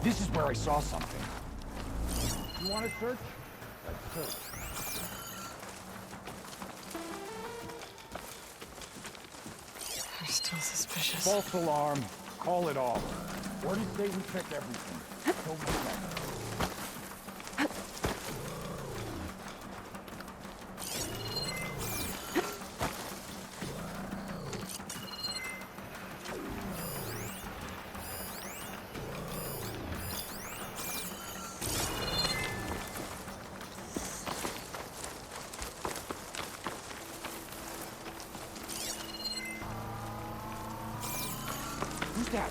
This is where I saw something. You want to search? Let's search. They're still suspicious. False alarm. Call it off. Or do you say we check everything? Don't we check? Who's that?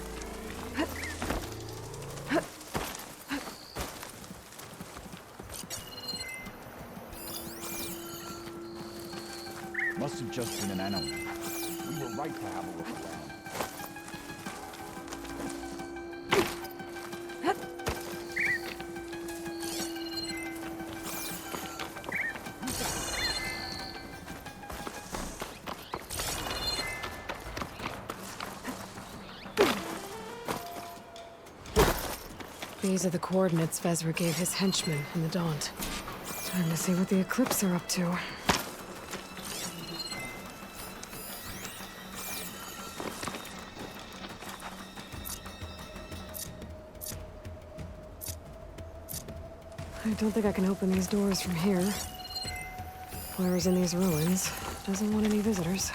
Must have just been an animal. We were right to have a look around. These are the coordinates Vezra gave his henchmen in the Daunt. Time to see what the Eclipse are up to. I don't think I can open these doors from here. Whoever's in these ruins doesn't want any visitors.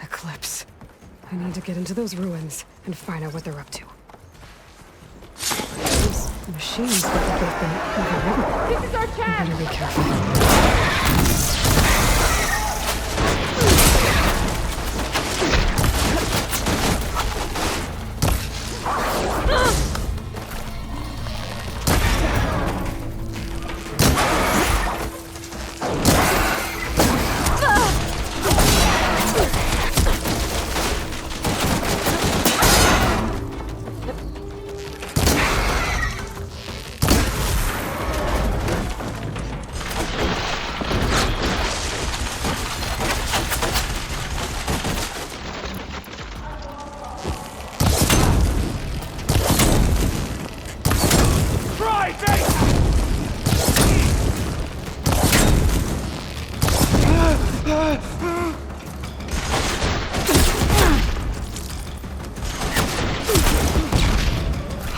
Eclipse. I need to get into those ruins and find out what they're up to. Those machines look like they've been overridden. This is our I chance! better be careful.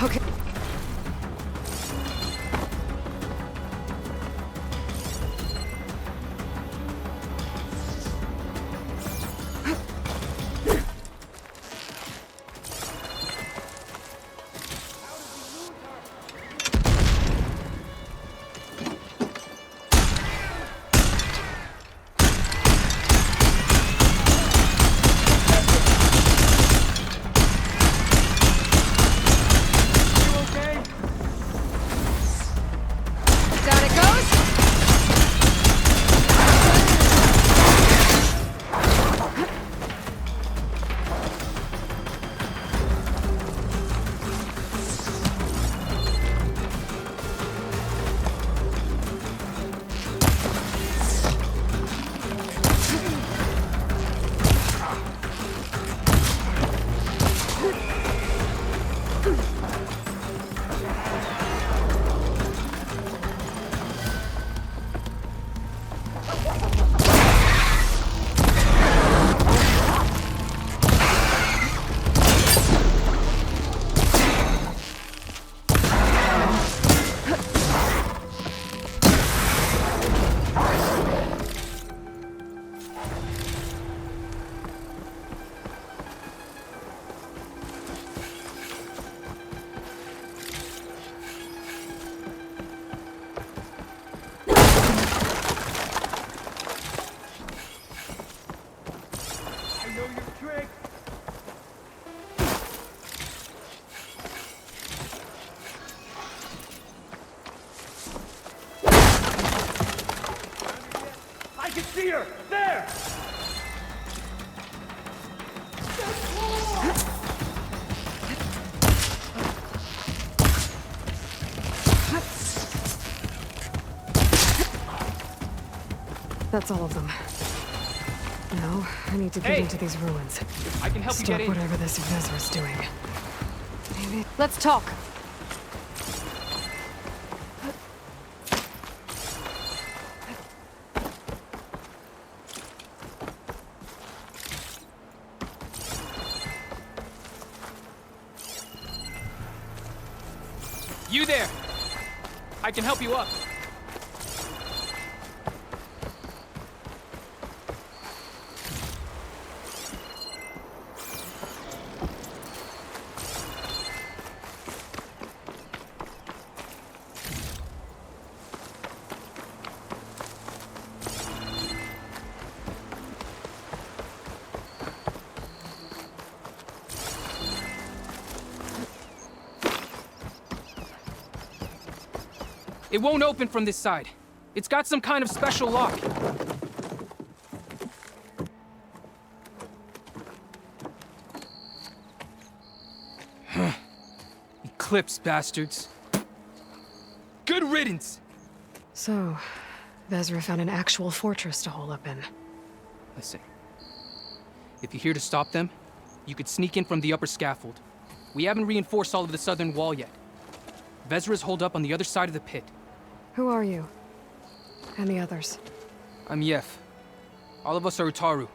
Okay. Down it goes! See her! There! That's all of them. No, I need to get Hey! into these ruins. I can help you Stop get in. whatever this Vezra's doing. Maybe. Let's talk. You there! I can help you up. It won't open from this side. It's got some kind of special lock. Eclipse, bastards. Good riddance! So, Vezra found an actual fortress to hole up in. Listen. If you're here to stop them, you could sneak in from the upper scaffold. We haven't reinforced all of the southern wall yet. Vezra's holed up on the other side of the pit. Who are you? And the others? I'm Yef. All of us are Utaru.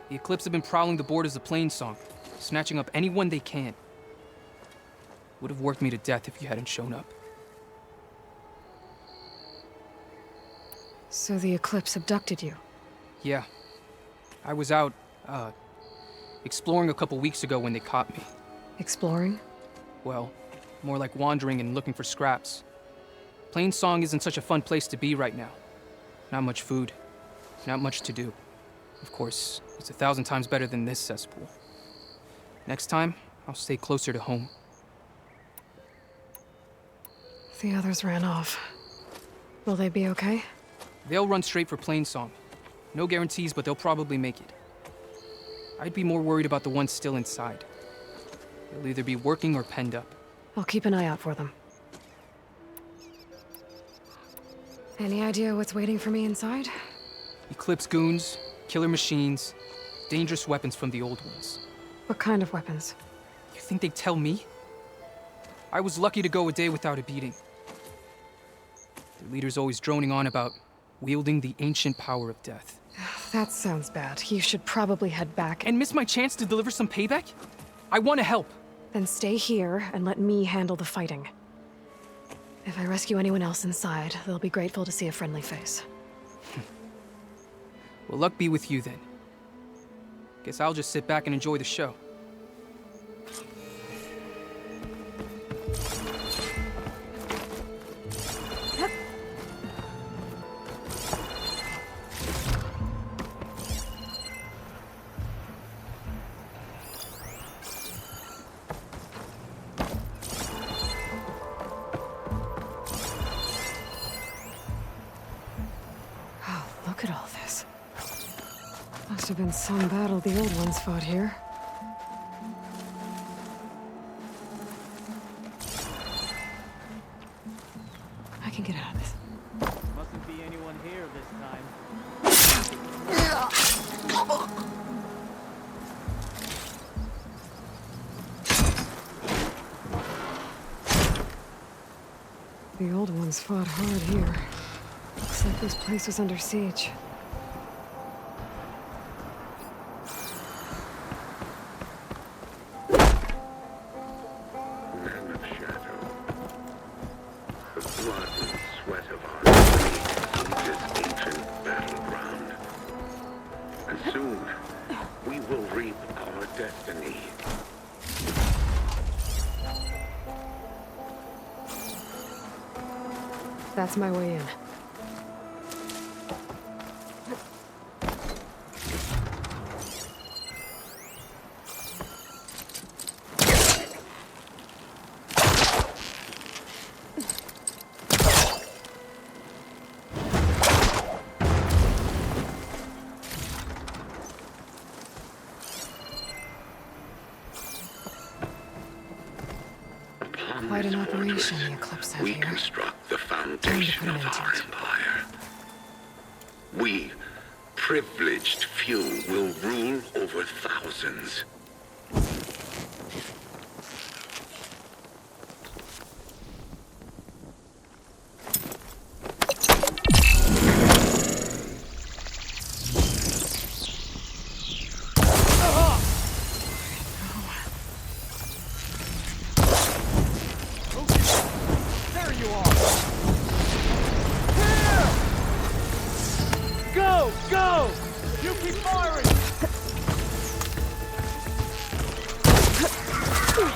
The Eclipse have been prowling the borders of Plainsong, snatching up anyone they can. Would have worked me to death if you hadn't shown up. So the Eclipse abducted you? Yeah. I was out, exploring a couple weeks ago when they caught me. Exploring? Well, more like wandering and looking for scraps. Plainsong isn't such a fun place to be right now. Not much food. Not much to do. Of course, it's 1,000 times better than this cesspool. Next time, I'll stay closer to home. The others ran off. Will they be okay? They'll run straight for Plainsong. No guarantees, but they'll probably make it. I'd be more worried about the ones still inside. They'll either be working or penned up. I'll keep an eye out for them. Any idea what's waiting for me inside? Eclipse goons, killer machines, dangerous weapons from the old ones. What kind of weapons? You think they'd tell me? I was lucky to go a day without a beating. The leader's always droning on about wielding the ancient power of death. That sounds bad. You should probably head back. And miss my chance to deliver some payback? I want to help. Then stay here and let me handle the fighting. If I rescue anyone else inside, they'll be grateful to see a friendly face. Well, luck be with you then. Guess I'll just sit back and enjoy the show. Oh, look at all this. Must have been some battle the old ones fought here. I can get out of this. Mustn't be anyone here this time. The old ones fought hard here. Looks like this place was under siege. Man of shadow, the blood and sweat of our enemies this ancient battleground. And soon, we will reap our destiny. That's my way in. Upon Quite this an operation fortress, the Eclipse have we here. construct the foundation put an of end to our it. empire. We privileged few will rule over thousands. There you are! Go! Go! You keep firing!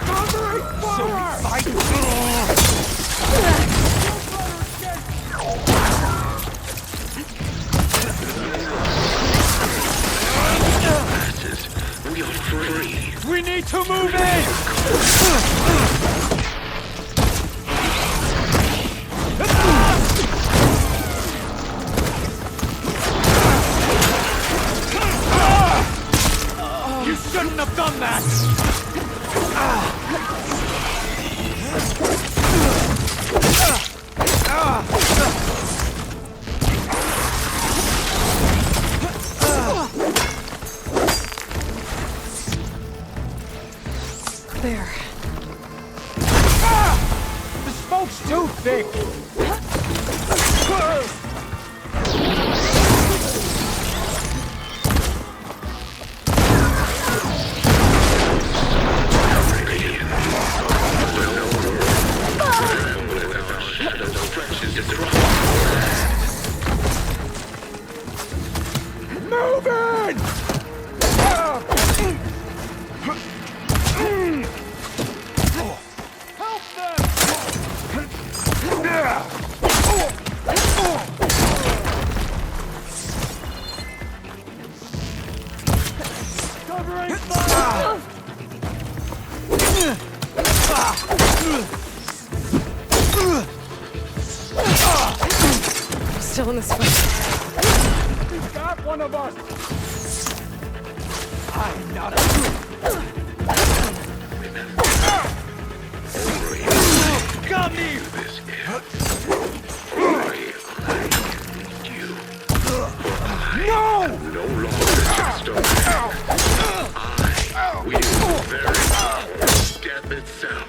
Thundering fire! Masters, we are free. We need to move in! You shouldn't have done that! There. The smoke's too thick! Move in! Help them! Covering fire! Still in this fight. He's got one of us! I'm not a... Got me! This is why I need you. No! No longer just a man. I wield very power, death itself.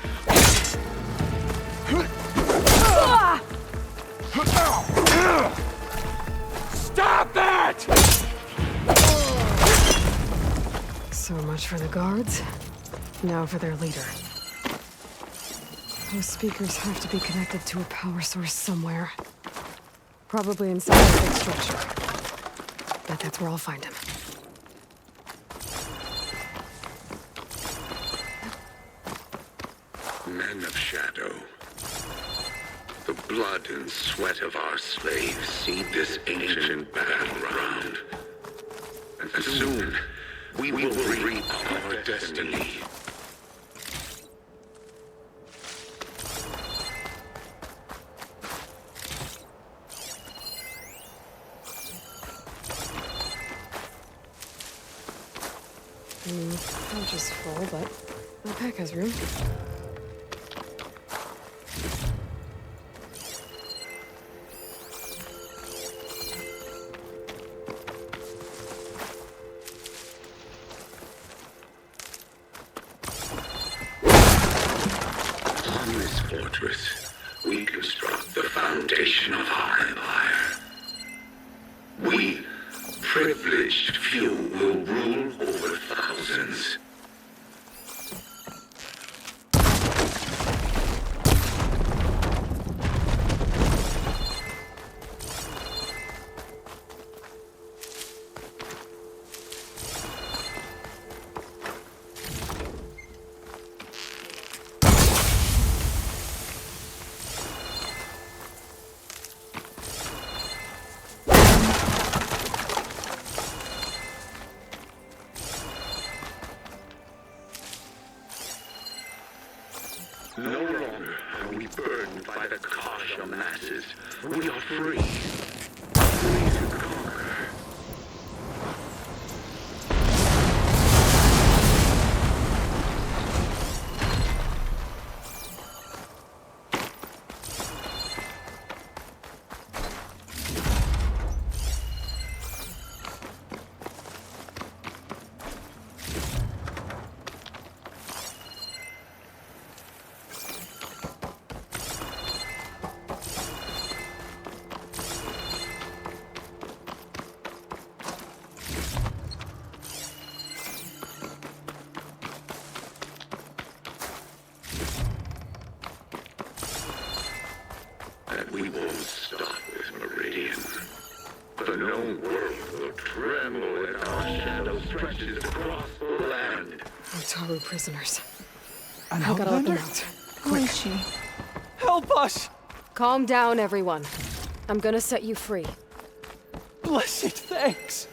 Stop that! So much for the guards. Now for their leader. Those speakers have to be connected to a power source somewhere. Probably inside a big structure. Bet that's where I'll find him. Men of Shadow. The blood and sweat of our slaves seed this ancient battleground. And soon, we will reap our destiny. Pouch is full, but my pack has room. On this fortress, we construct the foundation of our empire. We, privileged few, will rule over thousands. No longer are we burdened by the Kasha masses. We are free. Free to conquer. The known world will tremble as our shadow stretches across the land. Taru prisoners. An I gotta let them outlander? out. Who is she? Help us! Calm down, everyone. I'm gonna set you free. Blessed thanks!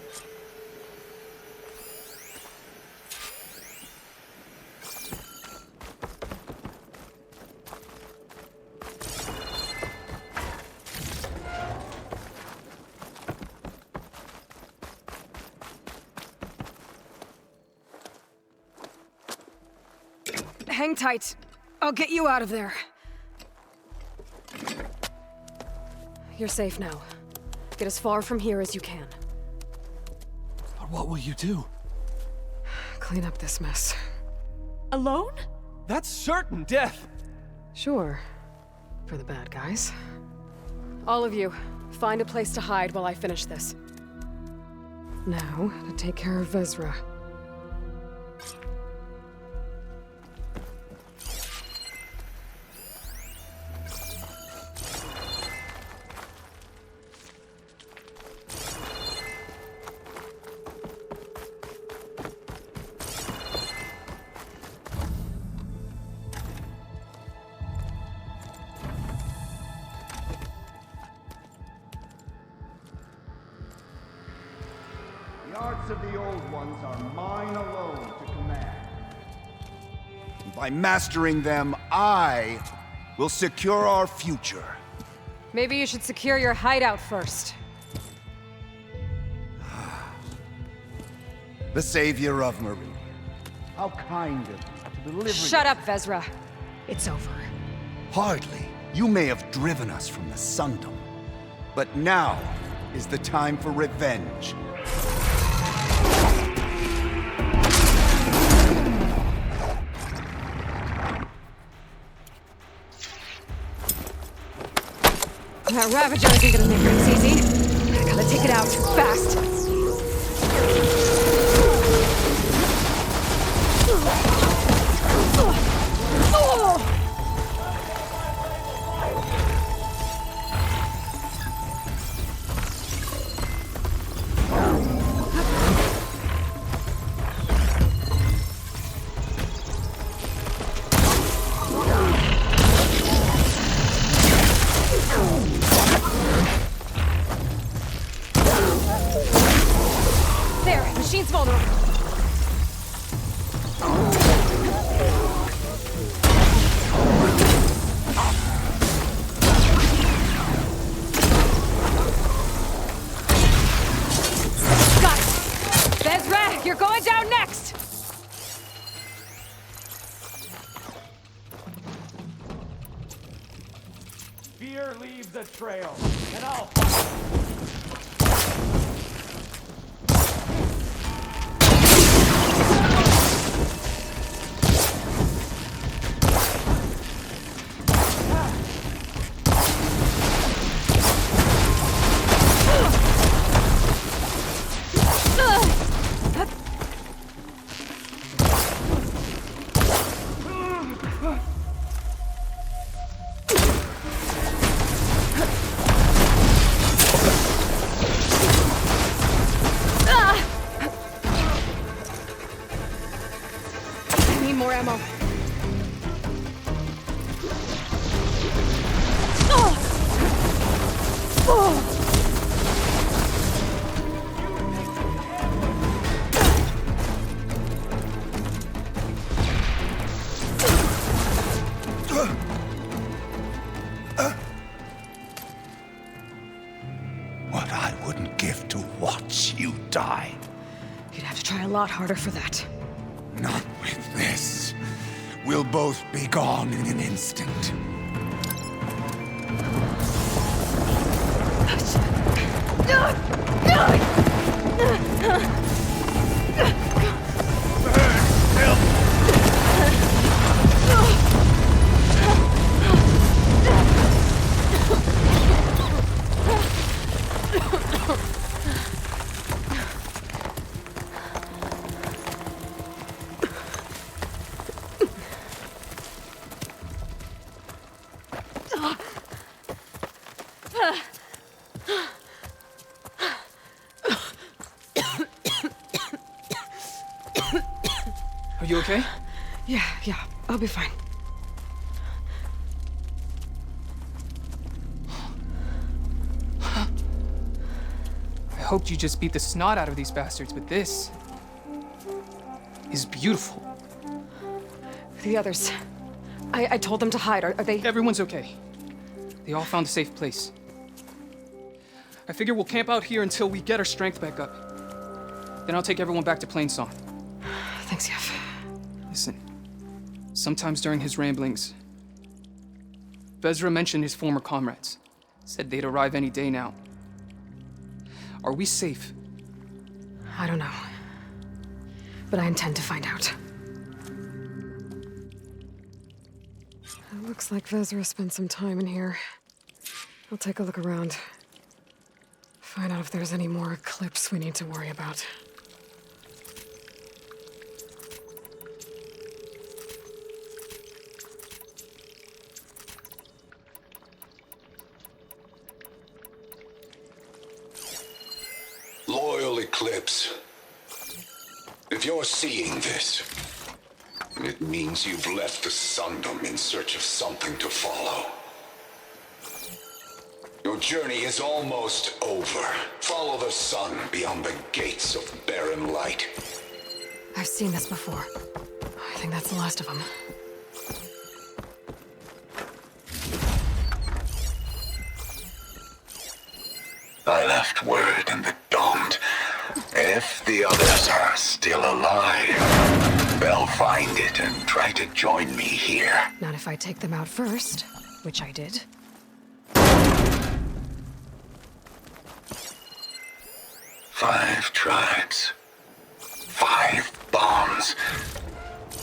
Hang tight. I'll get you out of there. You're safe now. Get as far from here as you can. But what will you do? Clean up this mess. Alone? That's certain death! Sure. For the bad guys. All of you, find a place to hide while I finish this. Now, to take care of Vezra. The arts of the old ones are mine alone to command. By mastering them, I will secure our future. Maybe you should secure your hideout first. The savior of Marie. How kind of you to deliver. Shut up, Vezra. It's over. Hardly. You may have driven us from the Sundom, but now is the time for revenge. That Ravager isn't gonna make things easy. I gotta take it out, fast. There, machine's vulnerable. Got it. Vezra, you're going down next. Fear leaves a trail, and I'll... I need more ammo. What I wouldn't give to watch you die. You'd have to try a lot harder for that. Not with this. We'll both be gone in an instant. You okay? Yeah, I'll be fine. I hoped you just beat the snot out of these bastards, but this is beautiful. The others. I told them to hide. Are they... Everyone's okay. They all found a safe place. I figure we'll camp out here until we get our strength back up. Then I'll take everyone back to Plainsong. Thanks, Yef. Listen, sometimes during his ramblings, Vezra mentioned his former comrades. Said they'd arrive any day now. Are we safe? I don't know. But I intend to find out. It looks like Vezra spent some time in here. I'll take a look around. Find out if there's any more eclipse we need to worry about. Loyal Eclipse, if you're seeing this, it means you've left the Sundom in search of something to follow. Your journey is almost over. Follow the sun beyond the gates of barren light. I've seen this before. I think that's the last of them. I left word in the Domed. If the others are still alive, they'll find it and try to join me here. Not if I take them out first, which I did. 5 tribes. 5 bombs.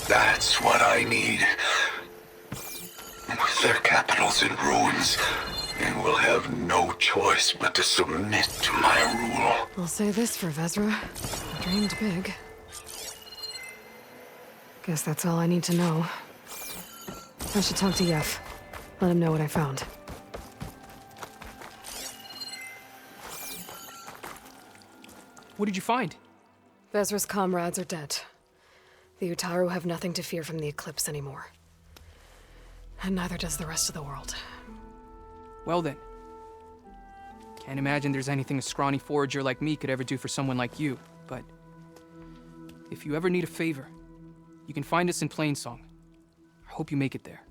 That's what I need. With their capitals in ruins, they will have no choice but to submit to my rule. I'll say this for Vezra. I dreamed big. Guess that's all I need to know. I should talk to Yef. Let him know what I found. What did you find? Vezra's comrades are dead. The Utaru have nothing to fear from the Eclipse anymore. And neither does the rest of the world. Well then. Can't imagine there's anything a scrawny forager like me could ever do for someone like you, but if you ever need a favor, you can find us in Plainsong. I hope you make it there.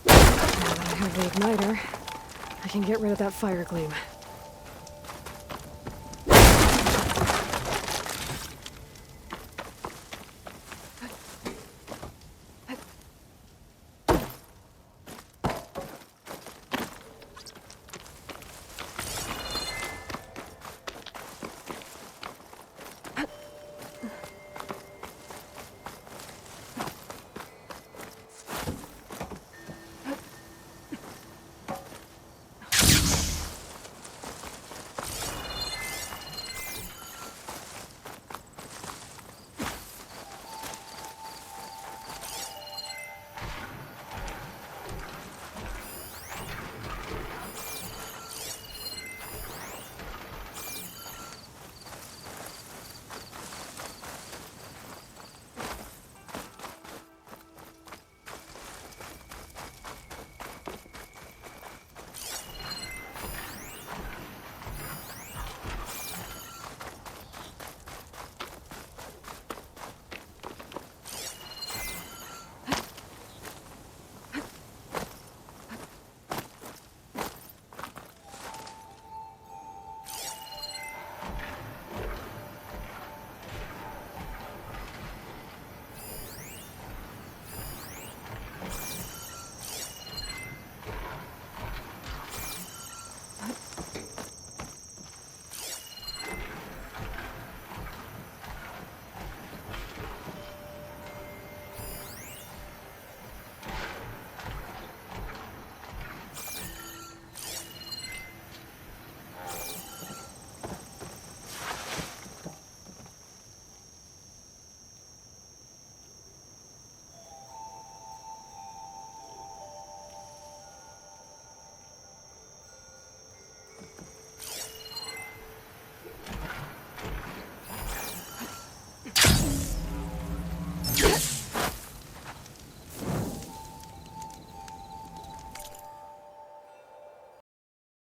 Now that I have the igniter, I can get rid of that fire gleam.